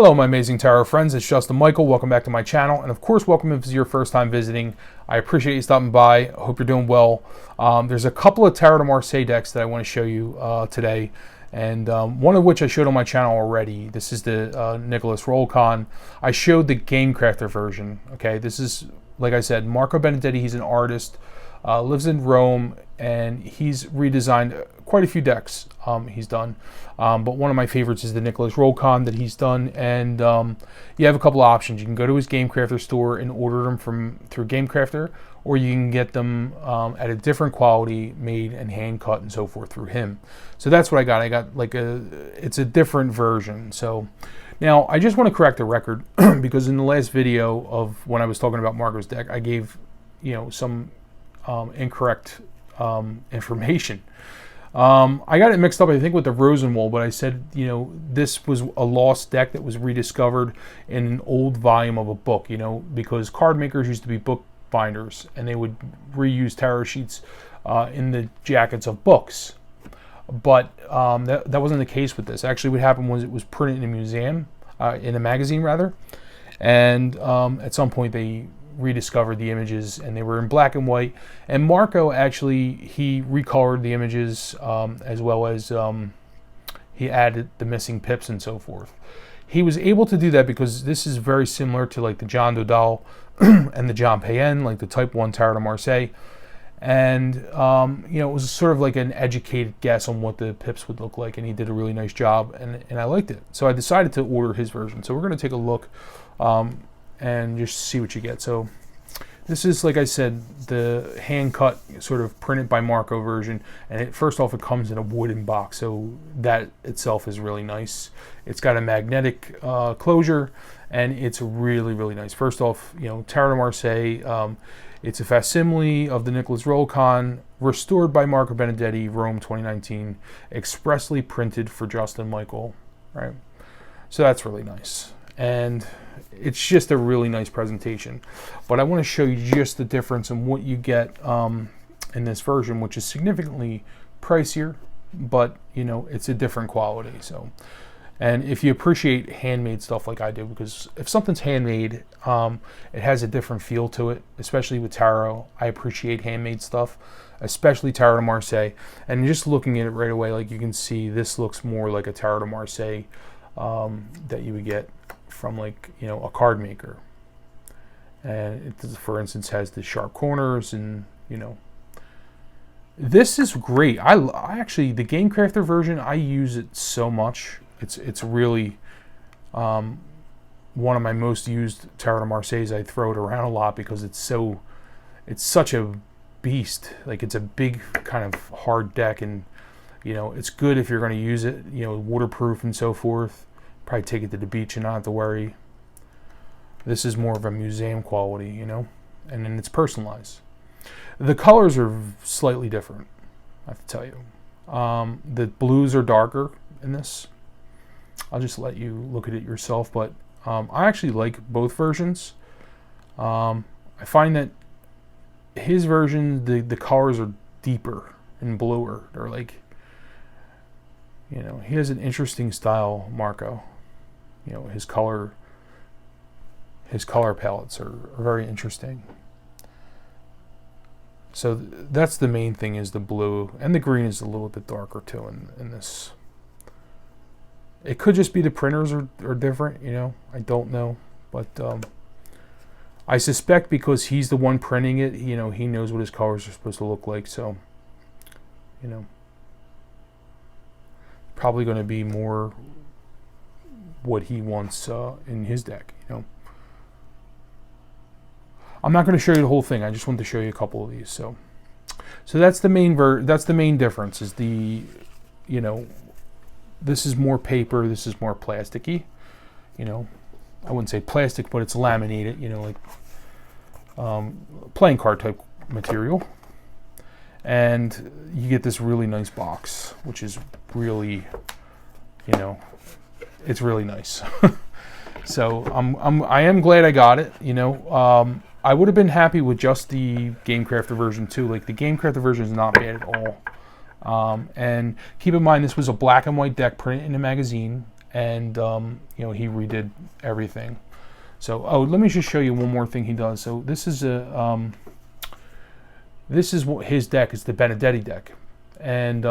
Hello, my amazing tarot friends. It's Justin Michael. Welcome back to my channel. And of course, welcome if this is your first time visiting. I appreciate you stopping by. I hope you're doing well. There's a couple of Tarot de Marseille decks that I want to show you today. And one of which I showed on my channel already. This is the Nicholas Rolichon. I showed the Game Crafter version. Okay, this is, like I said, Marco Benedetti. He's an artist, lives in Rome, and he's redesigned quite a few decks he's done. But one of my favorites is the Nicholas Rolichon that he's done. And you have a couple of options. You can go to his Game Crafter store and order them through Game Crafter, or you can get them at a different quality, made and hand cut and so forth through him. So that's what I got. I got like it's a different version. So now I just want to correct the record because in the last video of when I was talking about Marco's deck, I gave some incorrect information. I got it mixed up, I think, with the Rosenwald, but I said, this was a lost deck that was rediscovered in an old volume of a book, because card makers used to be book binders and they would reuse tarot sheets in the jackets of books. But that wasn't the case with this. Actually, what happened was it was printed in a museum, in a magazine rather, and at some point they rediscovered the images and they were in black and white. And Marco actually, he recolored the images as well as he added the missing pips and so forth. He was able to do that because this is very similar to like the John Dodal and the John Payen, like the Type 1 Tarot de Marseille. And it was sort of like an educated guess on what the pips would look like, and he did a really nice job, and I liked it. So I decided to order his version. So we're going to take a look and just see what you get. So this is, like I said, the hand cut, sort of printed by Marco version. And first off, it comes in a wooden box, so that itself is really nice. It's got a magnetic closure, and it's really, really nice. First off, Tarot de Marseille. It's a facsimile of the Nicholas Rolichon, restored by Marco Benedetti, Rome 2019, expressly printed for Justin Michael, right? So that's really nice. And it's just a really nice presentation. But I want to show you just the difference in what you get in this version, which is significantly pricier, but it's a different quality. So, and if you appreciate handmade stuff like I do, because if something's handmade, it has a different feel to it, especially with tarot. I appreciate handmade stuff, especially Tarot de Marseille. And just looking at it right away, like you can see, this looks more like a Tarot de Marseille that you would get from like a card maker. And it, for instance, has the sharp corners, and this is great. I actually, the Game Crafter version, I use it so much. It's really one of my most used Tarot de Marseilles. I throw it around a lot because it's such a beast. Like, it's a big kind of hard deck, and it's good if you're going to use it, waterproof and so forth. Probably take it to the beach and not have to worry. This is more of a museum quality, and then it's personalized. The colors are slightly different, I have to tell you. The blues are darker in this. I'll just let you look at it yourself, but I actually like both versions. I find that his version, the colors are deeper and bluer. They're like, he has an interesting style, Marco. His color palettes are very interesting. So that's the main thing, is the blue, and the green is a little bit darker too in this. It could just be the printers are different, I don't know, but I suspect because he's the one printing it, he knows what his colors are supposed to look like. So probably going to be more what he wants in his deck. I'm not going to show you the whole thing. I just wanted to show you a couple of these. So that's the main difference. Is the this is more paper. This is more plasticky. I wouldn't say plastic, but it's laminated. Like playing card type material. And you get this really nice box, which is really, it's really nice. So I am glad I got it. I would have been happy with just the Game Crafter version too. Like, the Game Crafter version is not bad at all. And keep in mind, this was a black and white deck printed in a magazine. and you know, he redid everything. So, oh, let me just show you one more thing he does. So this is what his deck is, the Benedetti deck, and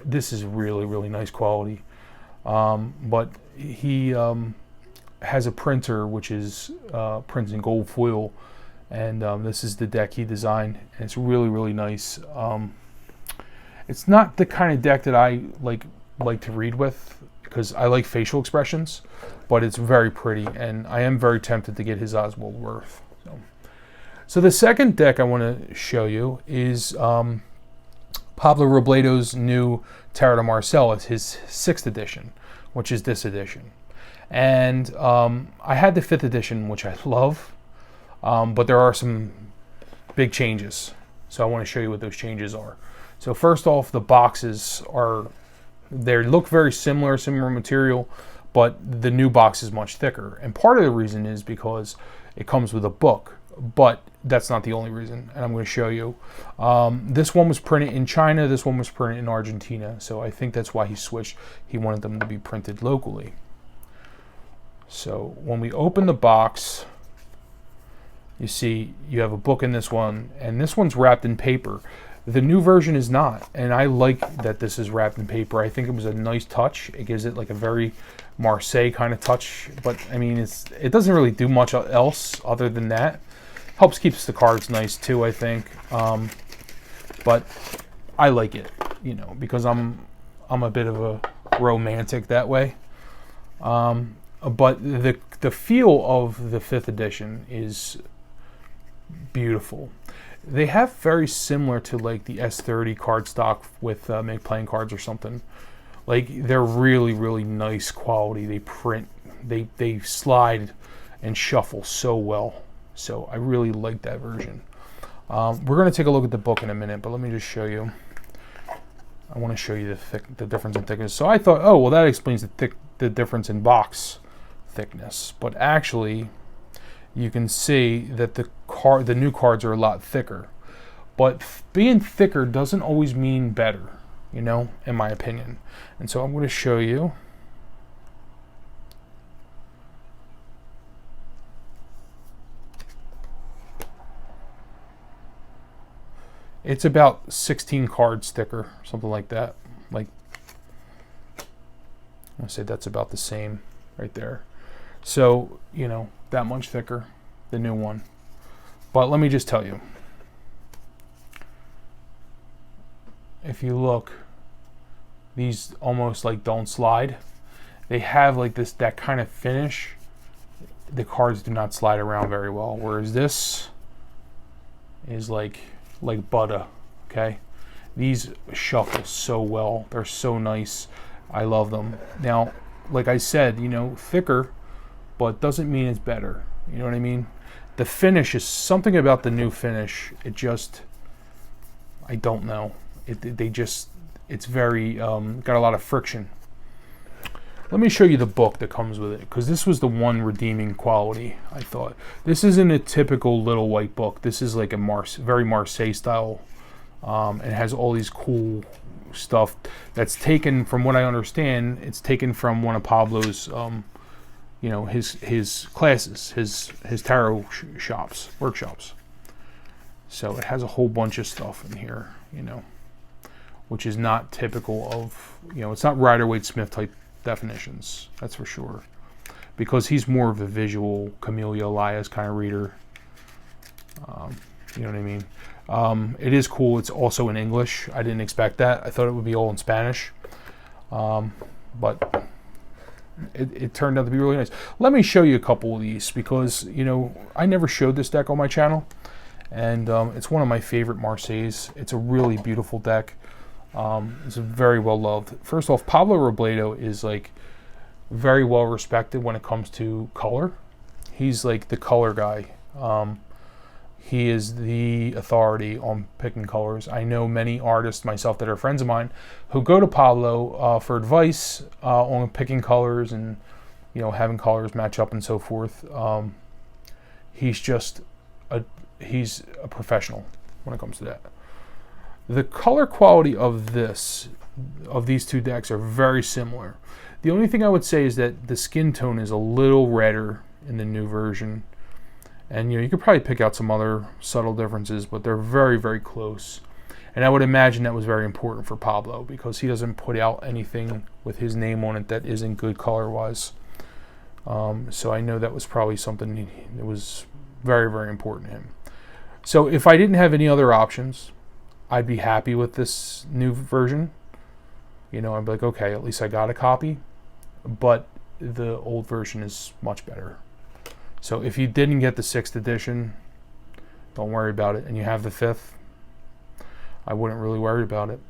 this is really nice quality. But he has a printer which is prints in gold foil, and this is the deck he designed, and it's really nice. It's not the kind of deck that I like to read with, because I like facial expressions, but it's very pretty, and I am very tempted to get his Oswald Worth. So the second deck I want to show you is Pablo Robledo's new Tarot de Marsella. It's his 6th edition, which is this edition. And I had the 5th edition, which I love, but there are some big changes. So I want to show you what those changes are. So first off, the boxes they look very similar material, but the new box is much thicker. And part of the reason is because it comes with a book, but that's not the only reason, and I'm going to show you. This one was printed in China, this one was printed in Argentina, so I think that's why he switched. He wanted them to be printed locally. So when we open the box, you see you have a book in this one, and this one's wrapped in paper. The new version is not, and I like that this is wrapped in paper. I think it was a nice touch. It gives it like a very Marseille kind of touch, but I mean, it doesn't really do much else other than that. Helps keeps the cards nice too, I think. But I like it, you know, because I'm a bit of a romantic that way. But the feel of the 5th edition is beautiful. They have very similar to like the S30 cardstock with Make Playing Cards or something. Like, they're really nice quality. They print, they slide and shuffle so well. So I really like that version. We're going to take a look at the book in a minute, but let me just show you. I want to show you the difference in thickness. So I thought, oh well, that explains the difference in box thickness. But actually, you can see that the new cards are a lot thicker. But being thicker doesn't always mean better, you know, in my opinion. And so I'm going to show you. It's about 16 cards thicker, something like that. Like, I say that's about the same right there. So, you know, that much thicker, the new one. But let me just tell you, if you look, these almost like don't slide. They have like that kind of finish. The cards do not slide around very well, whereas this is like butter. Okay, these shuffle so well. They're so nice. I love them. Now, like I said, you know, thicker, but doesn't mean it's better. You know what I mean? The finish is something about the new finish. It just, I don't know. It's very got a lot of friction. Let me show you the book that comes with it, because this was the one redeeming quality, I thought. This isn't a typical little white book. This is like a very Marseille style. It has all these cool stuff that's taken, from what I understand, it's taken from one of Pablo's, you know, his classes, his tarot workshops. So it has a whole bunch of stuff in here, you know, which is not typical of, you know, it's not Rider-Waite-Smith type definitions, that's for sure, because he's more of a visual Camellia Elias kind of reader. You know what I mean? It is cool. It's also in English. I didn't expect that. I thought it would be all in Spanish, but it turned out to be really nice. Let me show you a couple of these, because, you know, I never showed this deck on my channel, and it's one of my favorite Marseilles. It's a really beautiful deck. It's very well loved. First off, Pablo Robledo is like very well respected when it comes to color. He's like the color guy. He is the authority on picking colors. I know many artists myself that are friends of mine who go to Pablo for advice on picking colors and, you know, having colors match up and so forth. He's just he's a professional when it comes to that. The color quality of these two decks are very similar. The only thing I would say is that the skin tone is a little redder in the new version. And you could probably pick out some other subtle differences, but they're very, very close. And I would imagine that was very important for Pablo because he doesn't put out anything with his name on it that isn't good color-wise. So I know that was probably something that was very, very important to him. So if I didn't have any other options, I'd be happy with this new version. I'd be like, okay, at least I got a copy. But the old version is much better. So if you didn't get the 6th edition, don't worry about it. And you have the 5th, I wouldn't really worry about it.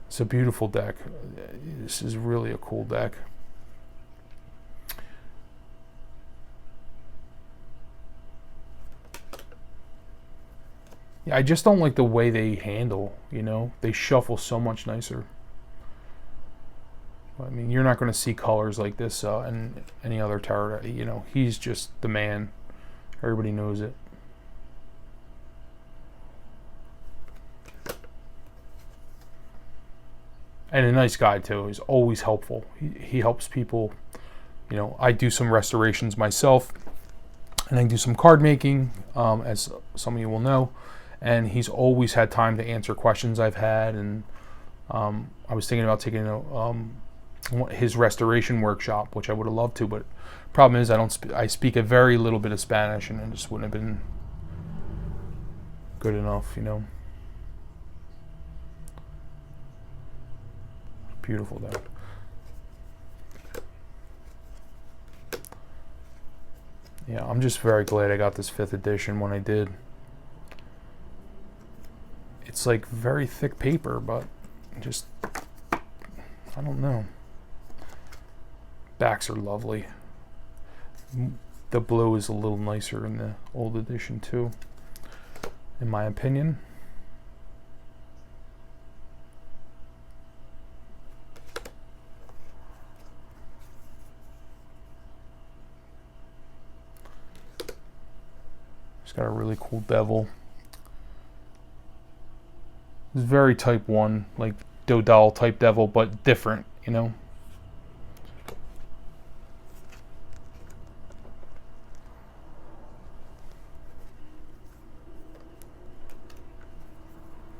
It's a beautiful deck. This is really a cool deck. Yeah, I just don't like the way they handle, They shuffle so much nicer. I mean, you're not going to see colors like this in any other tarot. He's just the man. Everybody knows it. And a nice guy, too. He's always helpful. He helps people. I do some restorations myself. And I do some card making, as some of you will know. And he's always had time to answer questions I've had. And I was thinking about taking his restoration workshop, which I would have loved to, but problem is I speak a very little bit of Spanish, and it just wouldn't have been good enough, Beautiful deck. Yeah, I'm just very glad I got this 5th edition when I did. It's like very thick paper, but just, I don't know. Backs are lovely. The blue is a little nicer in the old edition too, in my opinion. It's got a really cool bevel. It's very type 1, like Dodal type devil, but different,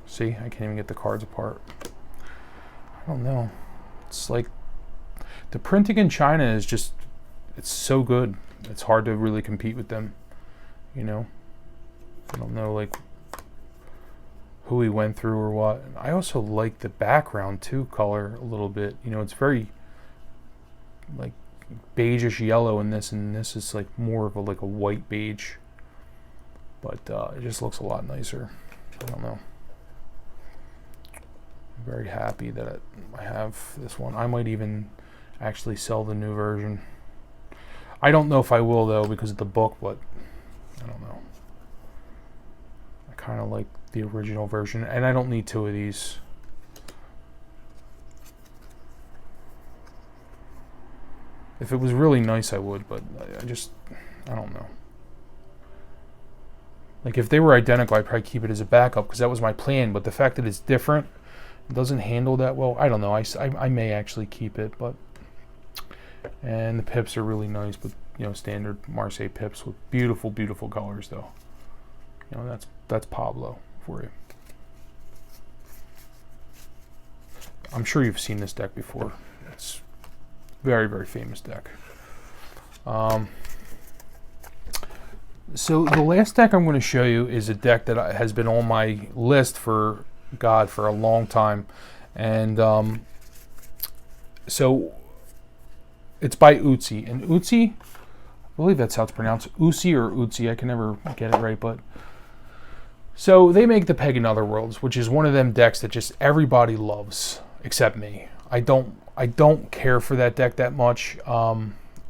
See, I can't even get the cards apart. I don't know. It's like the printing in China is just, it's so good. It's hard to really compete with them, I don't know, like, who he went through or what. I also like the background too, color a little bit. It's very like beigeish yellow in this, and this is like more of a white beige. But it just looks a lot nicer. I don't know. I'm very happy that I have this one. I might even actually sell the new version. I don't know if I will though because of the book, but I don't know. I kind of like the original version, and I don't need 2 of these. If it was really nice, I would, but I don't know. Like if they were identical, I'd probably keep it as a backup because that was my plan. But the fact that it's different, it doesn't handle that well. I don't know. I may actually keep it, but. And the pips are really nice, but standard Marseille pips with beautiful, beautiful colors, though. That's Pablo for you. I'm sure you've seen this deck before. It's very, very famous deck. So the last deck I'm going to show you is a deck that has been on my list for a long time, and so it's by Utsi, and Utsi, I believe that's how it's pronounced, Utsi or Utsi. I can never get it right, but so they make the Peg in Other Worlds, which is one of them decks that just everybody loves except me. I don't care for that deck that much.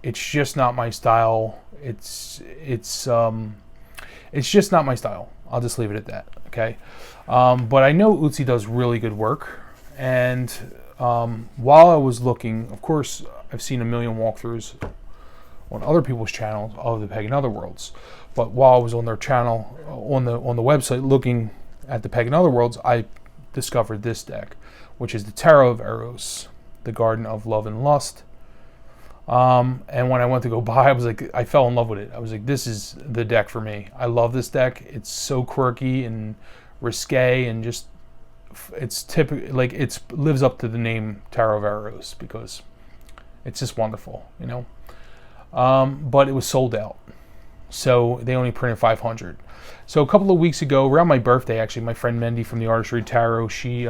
It's just not my style. It's just not my style. I'll just leave it at that. Okay, but I know Utsi does really good work, and while I was looking, of course, I've seen a million walkthroughs on other people's channels of the Peg in Other Worlds. But while I was on their channel, on the website, looking at the Peg in Other Worlds, I discovered this deck, which is the Tarot of Eros, the Garden of Love and Lust. And when I went to go buy, I fell in love with it. I was like, this is the deck for me. I love this deck. It's so quirky and risque, and just, it's typical, like, it lives up to the name Tarot of Eros because it's just wonderful, you know. But it was sold out, so they only printed 500. So a couple of weeks ago, around my birthday, actually, my friend Mendy from the Artistry Tarot, she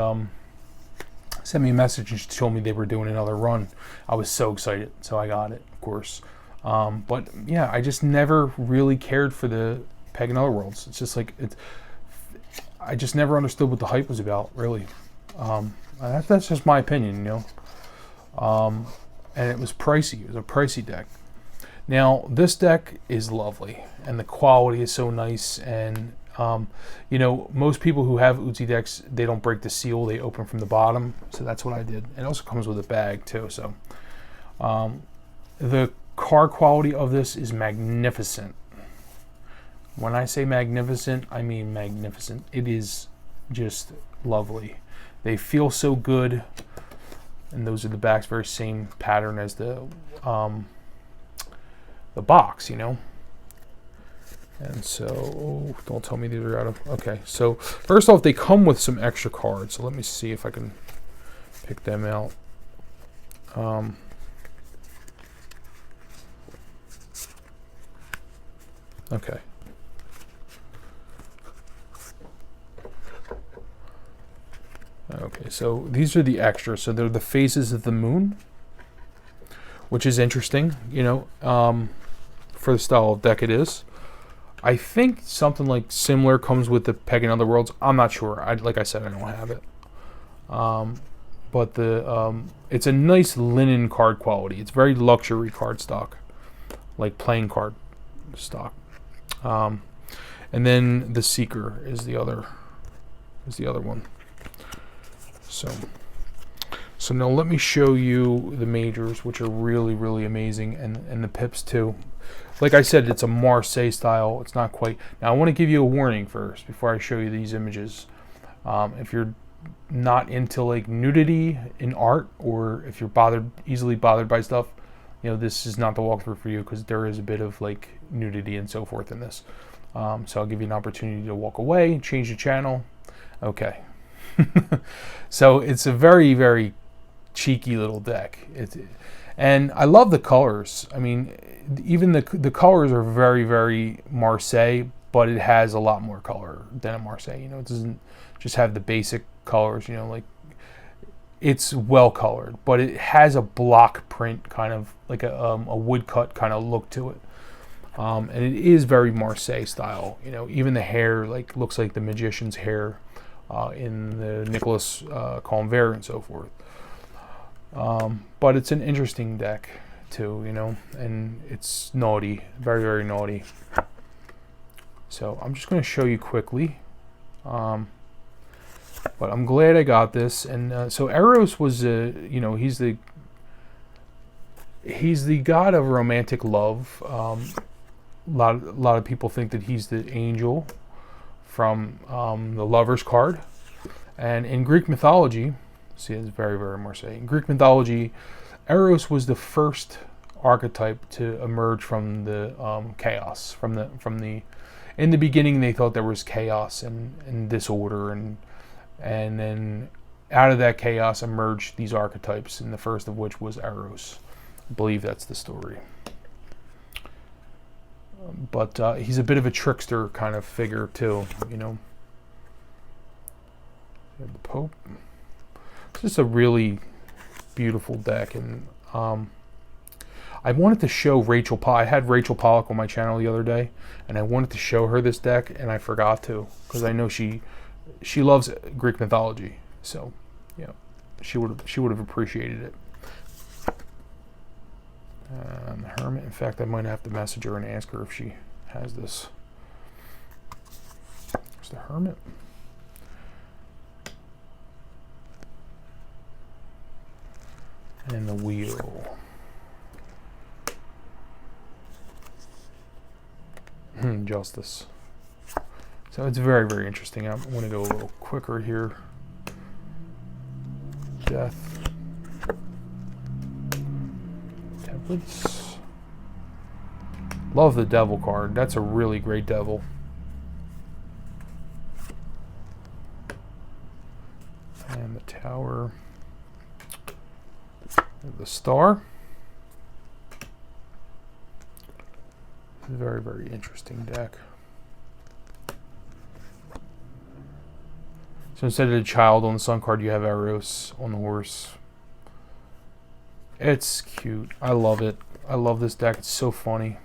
sent me a message and she told me they were doing another run. I was so excited, so I got it, of course. But yeah, I just never really cared for the Pagan Otherworlds. It's just like, I just never understood what the hype was about, really. That's just my opinion, you know. And it was pricey. It was a pricey deck. Now, this deck is lovely, and the quality is so nice, and you know, most people who have Uzi decks, they don't break the seal, they open from the bottom, so that's what I did. It also comes with a bag too, so the card quality of this is magnificent. When I say magnificent, I mean magnificent. It is just lovely. They feel so good, and those are the backs, very same pattern as the box, you know. And so, don't tell me these are out of, okay. So, first off, they come with some extra cards. So, let me see if I can pick them out. Okay. Okay, so these are the extras. So, they're the phases of the moon, which is interesting, you know, for the style of deck it is. I think something like similar comes with the Pagan Otherworlds. I'm not sure. Like I said, I don't have it. But it's a nice linen card quality. It's very luxury card stock, like playing card stock. And then the Seeker is the other one. So now let me show you the majors, which are really, really amazing, and the pips too. Like I said, it's a Marseille style. It's not quite. Now I want to give you a warning first before I show you these images. If you're not into like nudity in art, or if you're easily bothered by stuff, you know, this is not the walkthrough for you, because there is a bit of like nudity and so forth in this. So I'll give you an opportunity to walk away, change the channel. Okay. So it's a very, very cheeky little deck. And I love the colors. I mean, even the colors are very, very Marseille, but it has a lot more color than a Marseille. You know, it doesn't just have the basic colors, you know, like, it's well colored, but it has a block print, kind of like a woodcut kind of look to it. And it is very Marseille style. You know, even the hair like looks like the magician's hair in the Nicolas Colombier and so forth. But it's an interesting deck too, you know, and it's naughty, very, very naughty. So I'm just going to show you quickly, but I'm glad I got this. And so Eros was you know, he's the god of romantic love. A lot of people think that he's the angel from the Lover's card, and in Greek mythology, see, it's very, very Marseille. In Greek mythology, Eros was the first archetype to emerge from the chaos. In the beginning, they thought there was chaos and disorder, and then out of that chaos emerged these archetypes, and the first of which was Eros. I believe that's the story. But he's a bit of a trickster kind of figure too, you know. The Pope. It's just a really beautiful deck, and I wanted to show Rachel Pollock. I had Rachel Pollock on my channel the other day, and I wanted to show her this deck, and I forgot to, because I know she loves Greek mythology, so yeah, she would have appreciated it. Hermit. In fact, I might have to message her and ask her if she has this. There's the Hermit. And the Wheel. Justice. So it's very, very interesting. I'm going to go a little quicker here. Death. Templates. Love the Devil card. That's a really great Devil. And the Tower. And the Star. It's a very, very interesting deck. So instead of the Child on the Sun card, you have Eros on the horse. It's cute. I love it. I love this deck. It's so funny.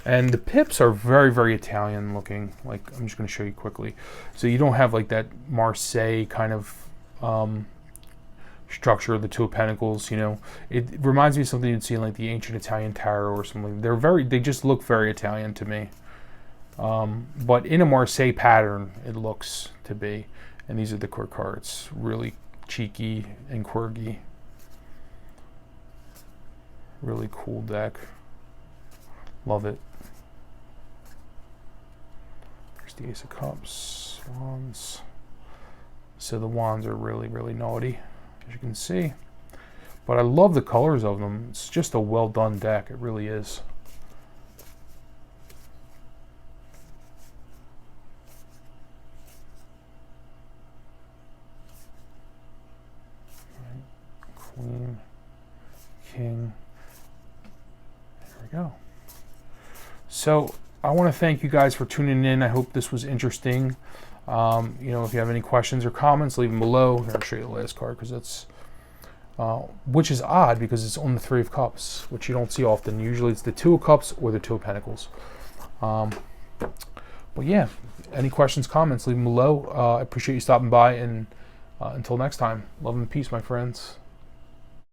And the pips are very, very Italian looking. Like, I'm just going to show you quickly. So you don't have like that Marseille kind of structure of the Two of Pentacles. You know, it reminds me of something you'd see in like the ancient Italian tarot or something. They just look very Italian to me. But in a Marseille pattern, it looks to be. And these are the core cards. Really cheeky and quirky. Really cool deck. Love it. There's the Ace of Cups, Wands. So the wands are really, really naughty, as you can see. But I love the colors of them. It's just a well done deck. It really is. Right. Queen, King. There we go. So I want to thank you guys for tuning in. I hope this was interesting. You know, if you have any questions or comments, leave them below. Here, I'll show you the last card because it's, which is odd because it's on the Three of Cups, which you don't see often. Usually it's the Two of Cups or the Two of Pentacles. But yeah, any questions, comments, leave them below. I appreciate you stopping by, and until next time, love and peace, my friends.